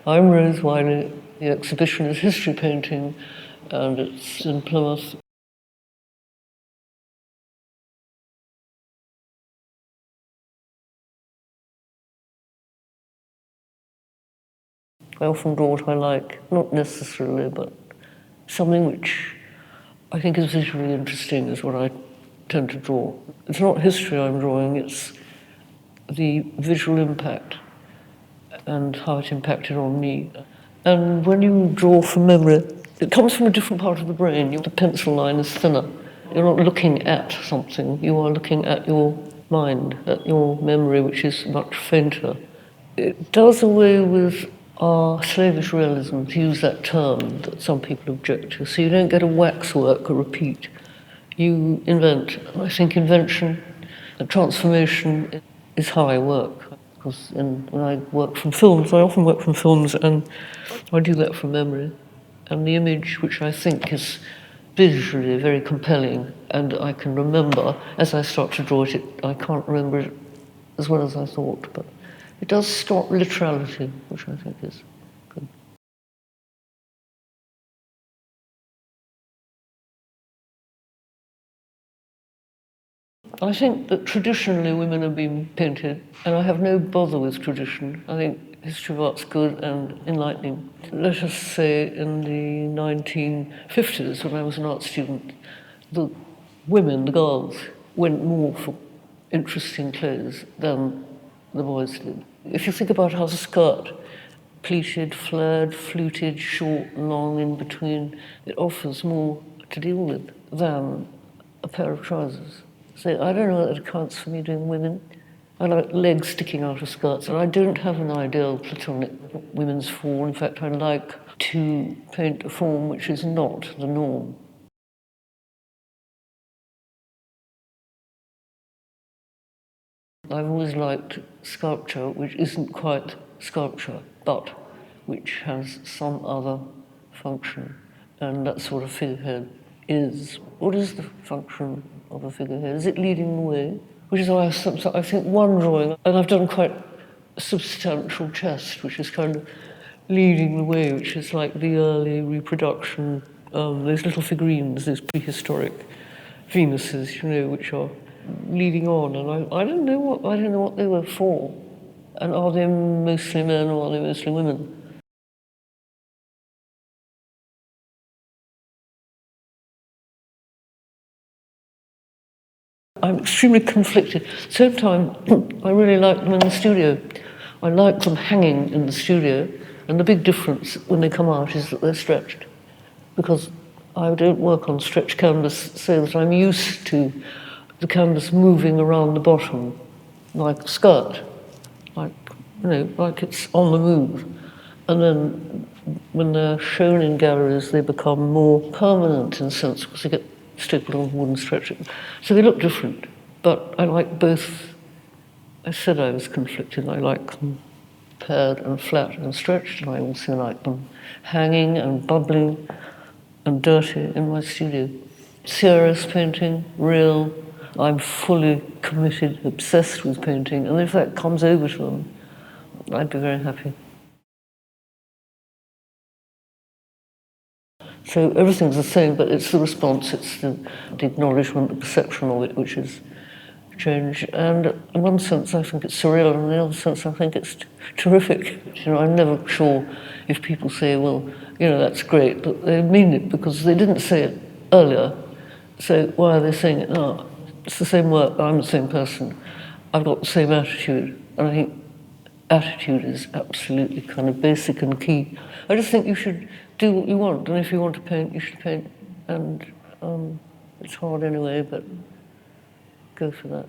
I'm Rose Wylie. The exhibition is history painting, and it's in Plymouth. I often draw what I like, not necessarily, but something which I think is visually interesting is what I tend to draw. It's not history I'm drawing, it's the visual impact and how it impacted on me. And when you draw from memory, it comes from a different part of the brain. The pencil line is thinner. You're not looking at something, you are looking at your mind, at your memory, which is much fainter. It does away with our slavish realism, to use that term that some people object to. So you don't get a waxwork, a repeat. You invent. I think invention and transformation is how I work. Because when I work from films, I often work from films, and I do that from memory. And the image, which I think is visually very compelling, and I can remember, as I start to draw it, I can't remember it as well as I thought, but it does stop literality, which I think is good. I think that traditionally women have been painted, and I have no bother with tradition. I think history of art's good and enlightening. Let us say in the 1950s, when I was an art student, the women, the girls, went more for interesting clothes than the boys did. If you think about how the skirt, pleated, flared, fluted, short, long, in between, it offers more to deal with than a pair of trousers. So I don't know whether it counts for me doing women. I like legs sticking out of skirts, and I don't have an ideal platonic women's form. In fact, I like to paint a form which is not the norm. I've always liked sculpture which isn't quite sculpture, but which has some other function, and that's what a figurehead is. What is the function of a figurehead? Is it leading the way? Which is why I think one drawing, and I've done quite a substantial chest, which is kind of leading the way, which is like the early reproduction, those little figurines, those prehistoric Venuses, which are leading on, and I don't know what they were for, and are they mostly men or are they mostly women? I'm extremely conflicted. Same time, I really like them in the studio. I like them hanging in the studio, and the big difference when they come out is that they're stretched, because I don't work on stretched canvas so that I'm used to the canvas moving around the bottom like a skirt, like it's on the move. And then when they're shown in galleries, they become more permanent in a sense, because they get stapled on wooden stretchers. So they look different, but I like both. I said I was conflicted. I like them paired and flat and stretched, and I also like them hanging and bubbling and dirty in my studio. Serious painting, real. I'm fully committed, obsessed with painting, and if that comes over to them, I'd be very happy. So everything's the same, but it's the response, it's the acknowledgement, the perception of it, which is change. And in one sense, I think it's surreal, and in the other sense, I think it's terrific. I'm never sure if people say, well, that's great, but they mean it because they didn't say it earlier. So why are they saying it now? It's the same work, I'm the same person. I've got the same attitude, and I think attitude is absolutely kind of basic and key. I just think you should do what you want, and if you want to paint, you should paint. And it's hard anyway, but go for that.